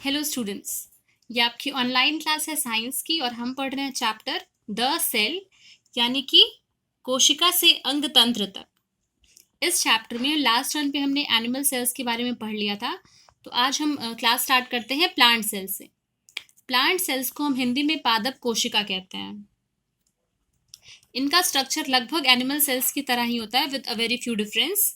Hello students, ये आपकी online class है साइंस की और हम पढ़ रहे हैं चैप्टर द सेल यानी कि कोशिका से अंग तंत्र तक। इस चैप्टर में लास्ट रन पे हमने एनिमल सेल्स के बारे में पढ़ लिया था, तो आज हम क्लास स्टार्ट करते हैं प्लांट सेल्स से। प्लांट सेल्स को हम हिंदी में पादप कोशिका कहते हैं। इनका स्ट्रक्चर लगभग एनिमल सेल्स की तरह ही होता है with a very few difference.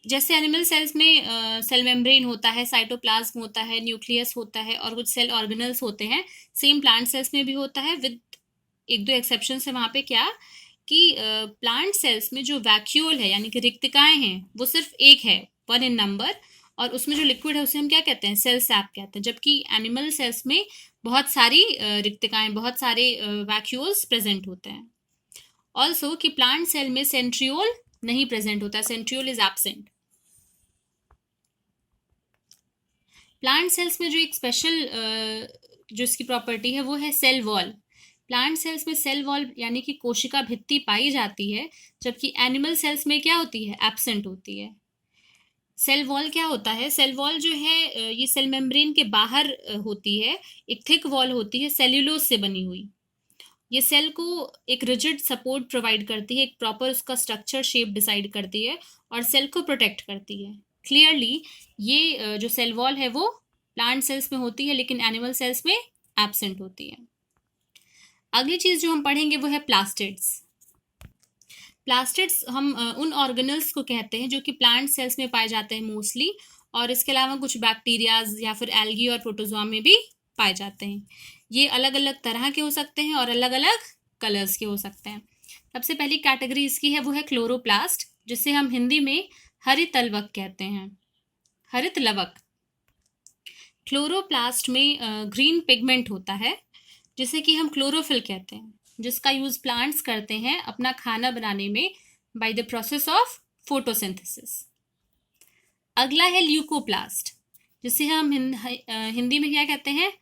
जैसे एनिमल सेल्स में सेल मेम्ब्रेन होता है, साइटोप्लाज्म होता है, न्यूक्लियस होता है और कुछ सेल ऑर्गेनल्स होते हैं, सेम प्लांट सेल्स में भी होता है विद एक दो एक्सेप्शन है। वहाँ पे क्या कि प्लांट सेल्स में जो वैक्यूल है यानी कि रिक्तिकाएं हैं वो सिर्फ एक है, 1 इन नंबर, और उसमें जो लिक्विड है उसे हम क्या कहते हैं, सेल सैप कहते हैं। जबकि एनिमल सेल्स में बहुत सारी रिक्तिकाएं, बहुत सारे वैक्यूल्स प्रेजेंट होते हैं। ऑल्सो कि प्लांट सेल में सेंट्रियोल नहीं प्रेजेंट होता, centriole is absent. Plant cells में जो एक स्पेशल जो इसकी प्रॉपर्टी है वो है सेल वॉल। प्लांट सेल्स में सेल वॉल यानी कि कोशिका भित्ति पाई जाती है, जबकि एनिमल सेल्स में क्या होती है, एब्सेंट होती है। सेल वॉल क्या होता है, सेल वॉल जो है ये सेल मेम्ब्रेन के बाहर होती है, एक थिक वॉल होती है सेल्यूलोज से बनी हुई। ये सेल को एक रिजिड सपोर्ट प्रोवाइड करती है, एक प्रॉपर उसका स्ट्रक्चर शेप डिसाइड करती है और सेल को प्रोटेक्ट करती है। क्लियरली ये जो सेल वॉल है वो प्लांट सेल्स में होती है लेकिन एनिमल सेल्स में एब्सेंट होती है। अगली चीज जो हम पढ़ेंगे वो है प्लास्टिड्स। प्लास्टिड्स हम उन ऑर्गेनल्स को कहते हैं जो कि प्लांट सेल्स में पाए जाते हैं मोस्टली, और इसके अलावा कुछ बैक्टीरियाज या फिर एल्गी और प्रोटोजोआ में भी पाए जाते हैं। ये अलग अलग तरह के हो सकते हैं और अलग अलग कलर्स के हो सकते हैं। सबसे पहली कैटेगरी इसकी है वो है क्लोरोप्लास्ट, जिसे हम हिंदी में हरित लवक कहते हैं, हरित लवक। क्लोरोप्लास्ट में ग्रीन पिगमेंट होता है जिसे कि हम क्लोरोफिल कहते हैं, जिसका यूज प्लांट्स करते हैं अपना खाना बनाने में by the process of photosynthesis. अगला है ल्यूकोप्लास्ट, जिसे हम हिंदी में क्या कहते हैं,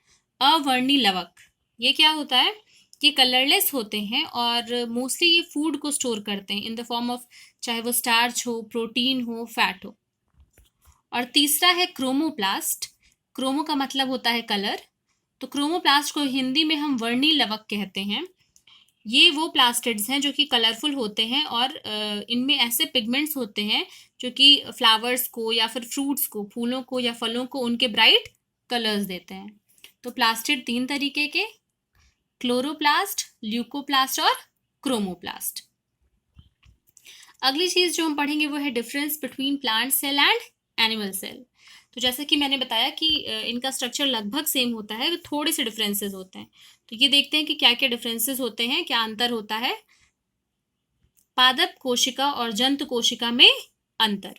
अवर्णी लवक। ये क्या होता है, ये कलरलेस होते हैं और मोस्टली ये फूड को स्टोर करते हैं इन द फॉर्म ऑफ, चाहे वो स्टार्च हो, प्रोटीन हो, फैट हो। और तीसरा है क्रोमोप्लास्ट। क्रोमो का मतलब होता है कलर, तो क्रोमोप्लास्ट को हिंदी में हम वर्णी लवक कहते हैं। ये वो प्लास्टिड्स हैं जो कि कलरफुल होते हैं और इनमें ऐसे पिगमेंट्स होते हैं जो कि फ्लावर्स को या फिर फ्रूट्स को, फूलों को या फलों को उनके ब्राइट कलर्स देते हैं। तो प्लास्टिड 3 तरीके के, क्लोरोप्लास्ट, ल्यूकोप्लास्ट और क्रोमोप्लास्ट। अगली चीज जो हम पढ़ेंगे वो है difference between plant cell and animal cell. तो जैसे कि मैंने बताया कि इनका स्ट्रक्चर लगभग सेम होता है, थोड़े से डिफरेंसेस होते हैं। तो ये देखते हैं कि क्या क्या डिफरेंसेस होते हैं, क्या अंतर होता है। पादप कोशिका और जंतु कोशिका में अंतर।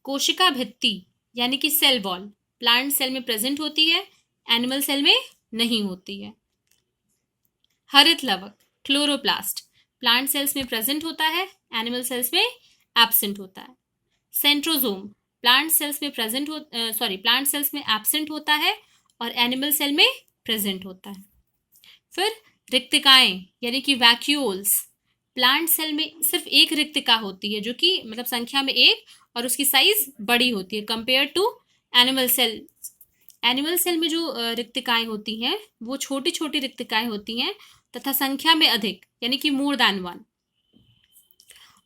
कोशिका भित्ति यानी कि सेल वॉल प्लांट सेल में प्रेजेंट होती है, एनिमल सेल में नहीं होती है। हरित लवक क्लोरोप्लास्ट प्लांट सेल्स में प्रेजेंट होता है, एनिमल सेल्स में एब्सेंट होता है। सेंट्रोजोम प्लांट सेल्स में प्लांट सेल्स में एब्सेंट होता है और एनिमल सेल में प्रेजेंट होता है। फिर रिक्तिकाएं यानी कि वैक्यूल्स, प्लांट सेल में सिर्फ एक रिक्तिका होती है जो कि मतलब संख्या में एक, और उसकी साइज बड़ी होती है compare to animal cell. Animal cell में जो रिक्तिकाएं होती हैं वो छोटी छोटी रिक्तिकाएं होती हैं तथा संख्या में अधिक यानी कि मोर देन 1।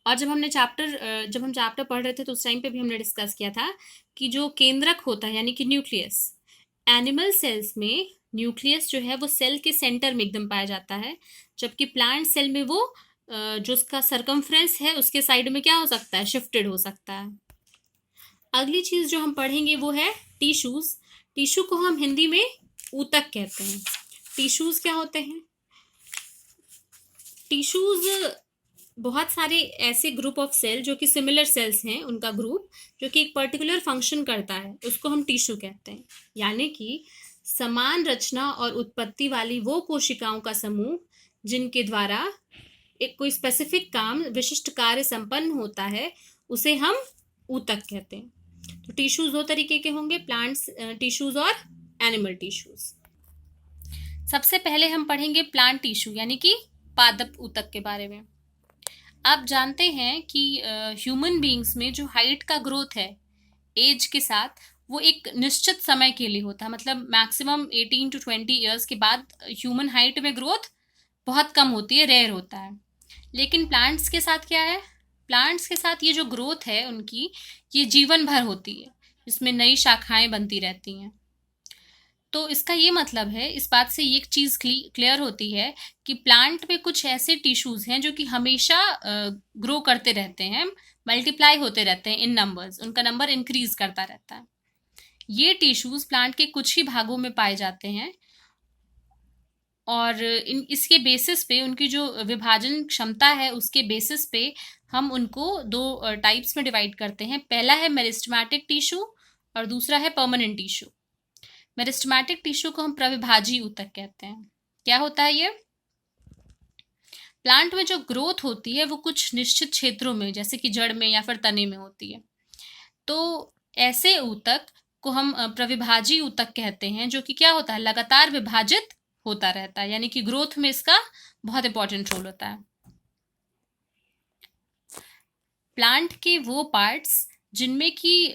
और जब हम चैप्टर पढ़ रहे थे तो उस टाइम पे भी हमने डिस्कस किया था कि जो केंद्रक होता है यानी कि न्यूक्लियस, एनिमल सेल्स में न्यूक्लियस जो है वो सेल के सेंटर में एकदम पाया जाता है, जबकि प्लांट सेल में वो जो उसका सरकमफ्रेंस है उसके साइड में क्या हो सकता है, शिफ्टेड हो सकता है। अगली चीज जो हम पढ़ेंगे वो है टिश्यूज। टिश्यू को हम हिंदी में ऊतक कहते हैं। टिश्यूज क्या होते हैं, टिश्यूज बहुत सारे ऐसे ग्रुप ऑफ सेल जो कि सिमिलर सेल्स हैं, उनका ग्रुप जो कि एक पर्टिकुलर फंक्शन करता है, उसको हम टिश्यू कहते हैं। यानी कि समान रचना और उत्पत्ति वाली वो कोशिकाओं का समूह जिनके द्वारा एक कोई स्पेसिफिक काम, विशिष्ट कार्य संपन्न होता है, उसे हम ऊतक कहते हैं। तो टिश्यूज 2 तरीके के होंगे, प्लांट्स टिश्यूज और एनिमल टिश्यूज। सबसे पहले हम पढ़ेंगे प्लांट टिश्यू यानी कि पादप ऊतक के बारे में। आप जानते हैं कि ह्यूमन बीइंग्स में जो हाइट का ग्रोथ है एज के साथ, वो एक निश्चित समय के लिए होता है, मतलब मैक्सिमम 18 to 20 ईयर्स के बाद ह्यूमन हाइट में ग्रोथ बहुत कम होती है, रेयर होता है। लेकिन प्लांट्स के साथ क्या है, प्लांट्स के साथ ये जो ग्रोथ है उनकी, ये जीवन भर होती है, इसमें नई शाखाएं बनती रहती हैं। तो इसका ये मतलब है, इस बात से ये एक चीज़ क्लियर होती है कि प्लांट में कुछ ऐसे टिश्यूज़ हैं जो कि हमेशा ग्रो करते रहते हैं, मल्टीप्लाई होते रहते हैं इन नंबर्स, उनका नंबर इंक्रीज करता रहता है। ये टिश्यूज़ प्लांट के कुछ ही भागों में पाए जाते हैं, और इसके बेसिस पे, उनकी जो विभाजन क्षमता है उसके बेसिस पे हम उनको दो टाइप्स में डिवाइड करते हैं। पहला है मेरिस्टेमेटिक टिश्यू और दूसरा है परमानेंट टिश्यू। मेरिस्टेमेटिक टिश्यू को हम प्रविभाजी ऊतक कहते हैं। क्या होता है ये? प्लांट में जो ग्रोथ होती है वो कुछ निश्चित क्षेत्रों में, जैसे कि जड़ में या फिर तने में होती है। तो ऐसे ऊतक को हम प्रविभाजी ऊतक कहते हैं, जो कि क्या होता है, लगातार विभाजित होता रहता है, यानी कि ग्रोथ में इसका बहुत इंपॉर्टेंट रोल होता है। प्लांट के वो पार्ट्स जिनमें कि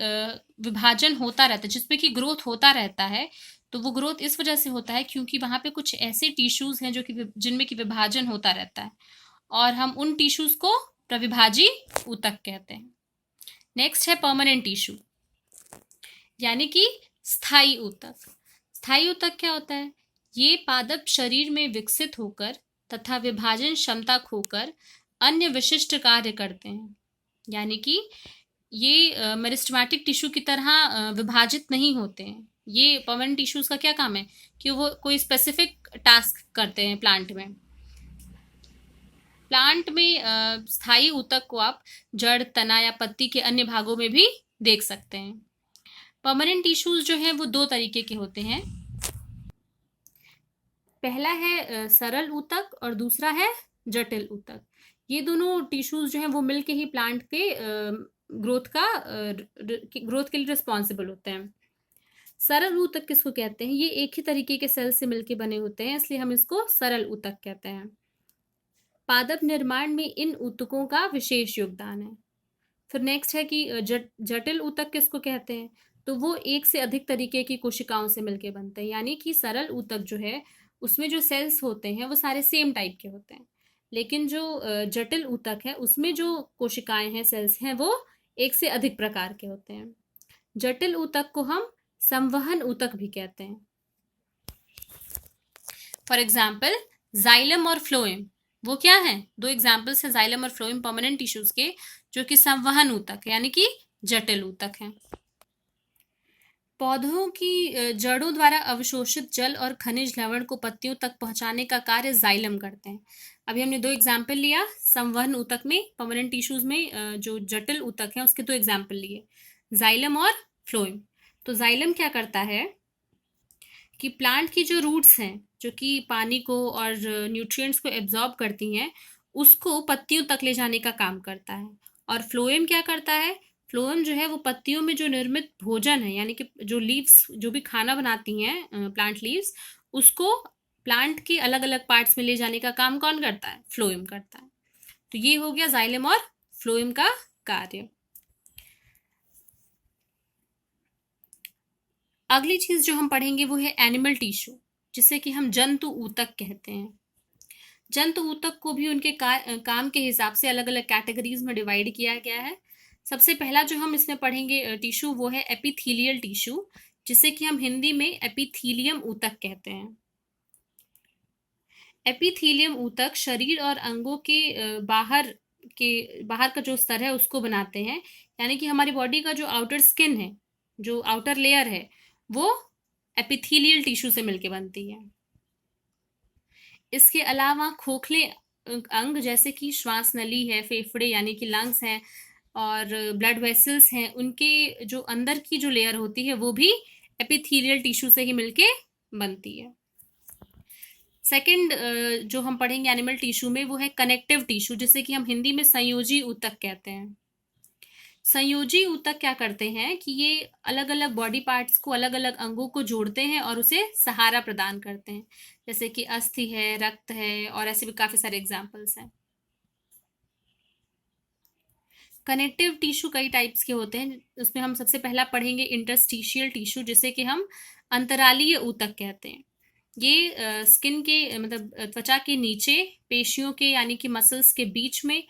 विभाजन होता रहता है, जिसमें कि ग्रोथ होता रहता है, तो वो ग्रोथ इस वजह से होता है क्योंकि वहां पे कुछ ऐसे टिश्यूज हैं जो कि जिनमें कि विभाजन होता रहता है, और हम उन टिश्यूज को प्रविभाजी ऊतक कहते हैं। नेक्स्ट है परमानेंट टिश्यू, यानी कि स्थायी ऊतक। स्थायी ऊतक क्या होता है? ये पादप शरीर में विकसित होकर तथा विभाजन क्षमता खोकर अन्य विशिष्ट कार्य करते हैं, यानी कि ये मेरिस्टेमेटिक टिश्यू की तरह विभाजित नहीं होते हैं। ये परमानेंट टिश्यूज का क्या काम है कि वो कोई स्पेसिफिक टास्क करते हैं प्लांट में। प्लांट में स्थायी ऊतक को आप जड़, तना या पत्ती के अन्य भागों में भी देख सकते हैं। परमानेंट टिश्यूज जो हैं वो दो तरीके के होते हैं। पहला है सरल ऊतक और दूसरा है जटिल ऊतक। ये दोनों टिश्यूज जो हैं वो मिलके ही प्लांट के ग्रोथ के लिए रिस्पॉन्सिबल होते हैं। सरल ऊतक किसको कहते हैं? ये एक ही तरीके के सेल से मिलके बने होते हैं, इसलिए हम इसको सरल ऊतक कहते हैं। पादप निर्माण में इन ऊतकों का विशेष योगदान है। फिर नेक्स्ट है कि जटिल ऊतक किसको कहते हैं? तो वो एक से अधिक तरीके की कोशिकाओं से मिलके बनते हैं, यानी कि सरल ऊतक जो है उसमें जो सेल्स होते हैं वो सारे सेम टाइप के होते हैं, लेकिन जो जटिल ऊतक है उसमें जो कोशिकाएं हैं, सेल्स हैं, वो एक से अधिक प्रकार के होते हैं। जटिल ऊतक को हम संवहन ऊतक भी कहते हैं। फॉर एग्जाम्पल जाइलम और फ्लोएम, वो क्या है? दो एग्जाम्पल्स हैं जाइलम और फ्लोएम परमानेंट टिश्यूज के, जो कि संवहन ऊतक यानी कि जटिल ऊतक हैं। पौधों की जड़ों द्वारा अवशोषित जल और खनिज लवण को पत्तियों तक पहुंचाने का कार्य जाइलम करते हैं। अभी हमने दो एग्जाम्पल लिया संवहन ऊतक में, परमानेंट टिश्यूज में जो जटिल ऊतक हैं उसके दो एग्जाम्पल लिए, जाइलम और फ्लोएम। तो जाइलम क्या करता है कि प्लांट की जो रूट्स हैं, जो कि पानी को और न्यूट्रिएंट्स को एब्जॉर्ब करती हैं, उसको पत्तियों तक ले जाने का काम करता है। और फ्लोएम क्या करता है? फ्लोएम जो है वो पत्तियों में जो निर्मित भोजन है, यानी कि जो लीव्स, जो भी खाना बनाती हैं प्लांट लीव्स, उसको प्लांट के अलग अलग पार्ट्स में ले जाने का काम कौन करता है? फ्लोएम करता है। तो ये हो गया जाइलम और फ्लोएम का कार्य। अगली चीज जो हम पढ़ेंगे वो है एनिमल टिश्यू, जिसे कि हम जंतु ऊतक कहते हैं। जंतु ऊतक को भी उनके काम के हिसाब से अलग अलग कैटेगरीज में डिवाइड किया गया है। सबसे पहला जो हम इसमें पढ़ेंगे टिश्यू वो है एपिथेलियल टिश्यू, जिसे कि हम हिंदी में एपिथीलियम ऊतक कहते हैं। एपिथीलियम ऊतक शरीर और अंगों के बाहर का जो स्तर है उसको बनाते हैं, यानी कि हमारी बॉडी का जो आउटर स्किन है, जो आउटर लेयर है, वो एपिथेलियल टिश्यू से मिलके बनती है। इसके अलावा खोखले अंग जैसे कि श्वास नली है, फेफड़े यानी कि लंग्स हैं, और ब्लड वेसल्स हैं, उनके जो अंदर की जो लेयर होती है वो भी एपिथेलियल टिश्यू से ही मिलके बनती है। सेकंड जो हम पढ़ेंगे एनिमल टिश्यू में वो है कनेक्टिव टिश्यू, जिसे कि हम हिंदी में संयोजी ऊतक कहते हैं। संयोजी ऊतक क्या करते हैं कि ये अलग अलग बॉडी पार्ट्स को, अलग अलग अंगों को जोड़ते हैं और उसे सहारा प्रदान करते हैं, जैसे कि अस्थि है, रक्त है, और ऐसे भी काफी सारे एग्जाम्पल्स हैं। कनेक्टिव टिश्यू कई टाइप्स के होते हैं, उसमें हम सबसे पहला पढ़ेंगे इंटरस्टिशियल टिश्यू, जिसे कि हम अंतरालीय ऊतक कहते हैं। ये स्किन के मतलब त्वचा के नीचे पेशियों के यानी कि मसल्स के बीच में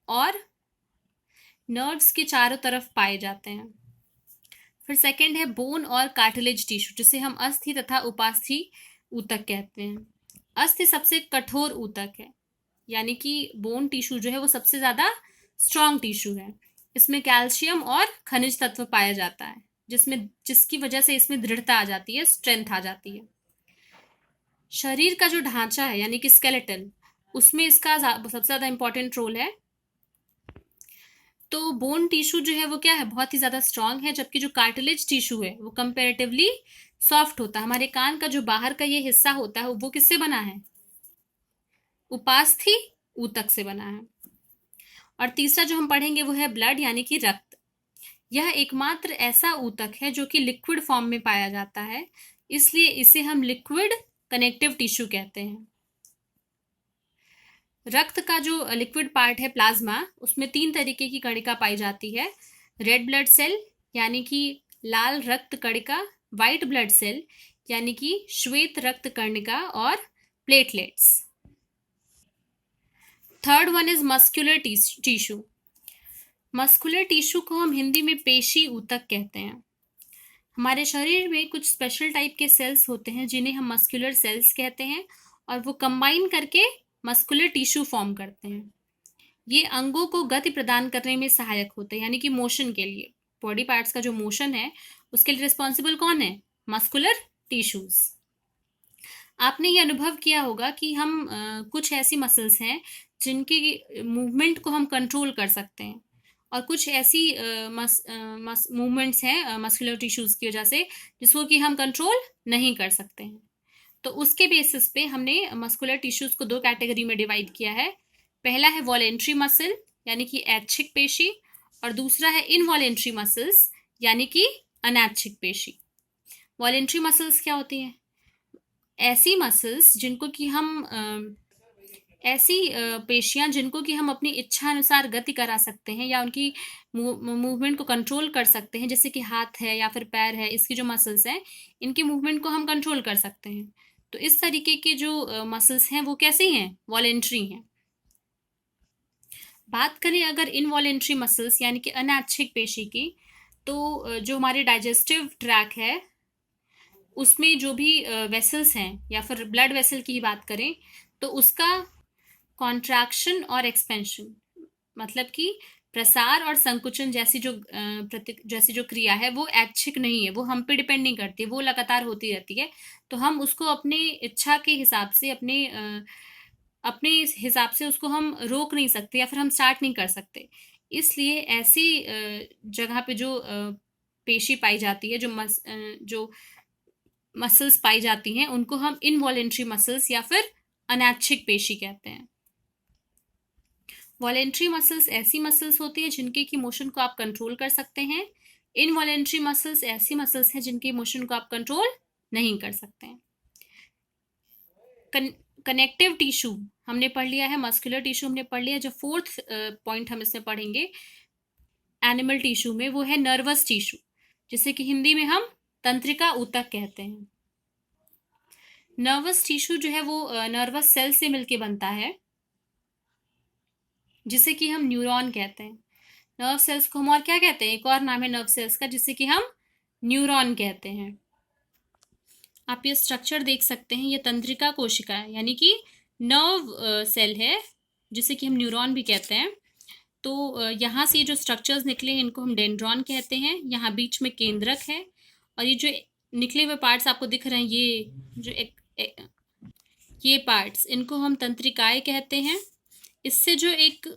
और नर्व्स के चारों तरफ पाए जाते हैं। फिर सेकंड है बोन और कार्टिलेज टिश्यू, जिसे हम अस्थि तथा उपास्थि ऊतक कहते हैं। अस्थि सबसे कठोर ऊतक है, यानी कि बोन टिश्यू जो है वो सबसे ज्यादा स्ट्रॉन्ग टिश्यू है। इसमें कैल्शियम और खनिज तत्व पाया जाता है, जिसकी वजह से इसमें दृढ़ता आ जाती है, स्ट्रेंथ आ जाती है। शरीर का जो ढांचा है यानी कि स्केलेटन, उसमें इसका सबसे ज्यादा इंपॉर्टेंट रोल है। तो बोन टिश्यू जो है वो क्या है, बहुत ही ज्यादा स्ट्रांग है, जबकि जो कार्टिलेज टिश्यू है वो कंपेरेटिवली सॉफ्ट होता है। हमारे कान का जो बाहर का ये हिस्सा होता है वो किससे बना है, उपास्थि ऊतक से बना है। और तीसरा जो हम पढ़ेंगे वो है ब्लड यानी कि रक्त। यह एकमात्र ऐसा ऊतक है जो कि लिक्विड फॉर्म में पाया जाता है, इसलिए इसे हम लिक्विड कनेक्टिव टिश्यू कहते हैं। रक्त का जो लिक्विड पार्ट है प्लाज्मा, उसमें 3 तरीके की कणिका पाई जाती है। रेड ब्लड सेल यानी कि लाल रक्त कणिका, व्हाइट ब्लड सेल यानी कि श्वेत रक्त कणिका, और platelets. Third one is muscular tissue. Muscular tissue को हम हिंदी में पेशी ऊतक कहते हैं। हमारे शरीर में कुछ स्पेशल टाइप के सेल्स होते हैं जिन्हें हम मस्कुलर सेल्स कहते हैं, और वो कंबाइन करके मस्कुलर टिश्यू फॉर्म करते हैं। ये अंगों को गति प्रदान करने में सहायक होते हैं, यानी कि मोशन के लिए, बॉडी पार्ट्स का जो मोशन है उसके लिए रिस्पॉन्सिबल कौन है, मस्कुलर टिश्यूज। आपने ये अनुभव किया होगा कि हम कुछ ऐसी मसल्स हैं जिनकी मूवमेंट को हम कंट्रोल कर सकते हैं, और कुछ ऐसी मूवमेंट्स हैं मस्कुलर टिश्यूज की वजह से जिसको कि हम कंट्रोल नहीं कर सकते हैं। तो उसके बेसिस पे हमने मस्कुलर टिश्यूज को 2 कैटेगरी में डिवाइड किया है। पहला है वॉलेंट्री मसल यानी कि ऐच्छिक पेशी, और दूसरा है इनवॉलेंट्री मसल्स यानी कि अनैच्छिक पेशी। वॉलेंट्री मसल्स क्या होती हैं, ऐसी मसल्स जिनको कि हम ऐसी पेशियां जिनको कि हम अपनी इच्छा अनुसार गति करा सकते हैं या उनकी मूवमेंट को कंट्रोल कर सकते हैं, जैसे कि हाथ है या फिर पैर है, इसकी जो मसल्स हैं इनकी मूवमेंट को हम कंट्रोल कर सकते हैं। तो इस तरीके के जो मसल्स हैं वो कैसी हैं, वॉलेंट्री हैं। बात करें अगर इनवॉलेंट्री मसल्स यानी कि अनैच्छिक पेशी की, तो जो हमारे डाइजेस्टिव ट्रैक है उसमें जो भी वेसल्स हैं, या फिर ब्लड वेसल की बात करें तो उसका कॉन्ट्रैक्शन और एक्सपेंशन, मतलब कि प्रसार और संकुचन जैसी जो क्रिया है वो ऐच्छिक नहीं है, वो हम पे डिपेंड नहीं करती, वो लगातार होती रहती है। तो हम उसको अपने इच्छा के हिसाब से अपने हिसाब से उसको हम रोक नहीं सकते या फिर हम स्टार्ट नहीं कर सकते। इसलिए ऐसी जगह पे जो पेशी पाई जाती है, जो मसल्स पाई जाती हैं, उनको हम इनवॉलेंट्री मसल्स या फिर अनैच्छिक पेशी कहते हैं। वॉलेंट्री मसल्स ऐसी मसल्स होती है जिनके की मोशन को आप कंट्रोल कर सकते हैं। इनवॉलेंट्री मसल्स ऐसी मसल्स हैं जिनके मोशन को आप कंट्रोल नहीं कर सकते हैं। कनेक्टिव टिश्यू हमने पढ़ लिया है, मस्कुलर टिश्यू हमने पढ़ लिया। जो फोर्थ पॉइंट हम इसमें पढ़ेंगे एनिमल टिश्यू में, वो है नर्वस टिश्यू, जिसे कि हिंदी में हम तंत्रिका ऊतक कहते हैं। नर्वस टिश्यू जो है वो नर्वस सेल से मिलके बनता है, जिसे कि हम न्यूरॉन कहते हैं। नर्व सेल्स को हम और क्या कहते हैं, एक और नाम है नर्व सेल्स का जिसे कि हम न्यूरॉन कहते हैं। आप ये स्ट्रक्चर देख सकते हैं, ये तंत्रिका कोशिका है, यानी कि नर्व सेल है जिसे कि हम न्यूरॉन भी कहते हैं। तो यहाँ से ये जो स्ट्रक्चर्स निकले हैं इनको हम डेंड्रॉन कहते हैं। यहाँ बीच में केंद्रक है, और ये जो निकले हुए पार्ट्स आपको दिख रहे हैं, ये पार्ट्स, इनको हम तंत्रिकाएं कहते हैं। इससे जो एक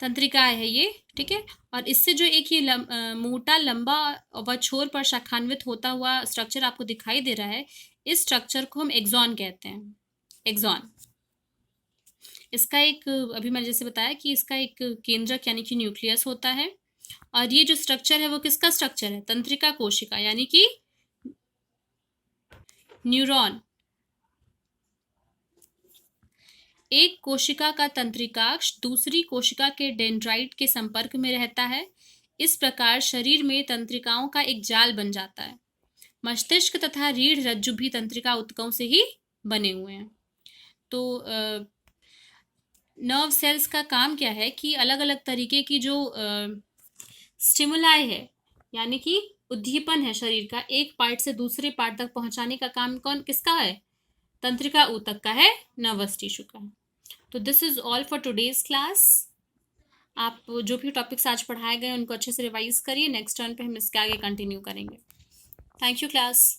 तंत्रिकाएं है ये, ठीक है, और इससे जो एक ये मोटा लंबा व छोर पर शाखान्वित होता हुआ स्ट्रक्चर आपको दिखाई दे रहा है, इस स्ट्रक्चर को हम एक्सॉन कहते हैं। एक्सॉन, इसका एक, अभी मैंने जैसे बताया कि इसका एक केंद्रक यानी कि न्यूक्लियस होता है, और ये जो स्ट्रक्चर है वो किसका स्ट्रक्चर है, तंत्रिका कोशिका यानी कि न्यूरॉन। एक कोशिका का तंत्रिकाक्ष दूसरी कोशिका के डेंड्राइट के संपर्क में रहता है। इस प्रकार शरीर में तंत्रिकाओं का एक जाल बन जाता है। मस्तिष्क तथा रीढ़ रज्जु भी तंत्रिका ऊतकों से ही बने हुए हैं। तो नर्व सेल्स का काम क्या है कि अलग अलग तरीके की जो स्टिमुलाई है, यानी कि उद्दीपन है शरीर का, एक पार्ट से दूसरे पार्ट तक पहुंचाने का काम किसका है? तंत्रिका ऊतक का है, नर्वस टिश्यू का। तो this is all for today's class. आप जो भी टॉपिक्स आज पढ़ाए गए उनको अच्छे से रिवाइज करिए। नेक्स्ट टर्न पे हम इसके आगे कंटिन्यू करेंगे। Thank you class.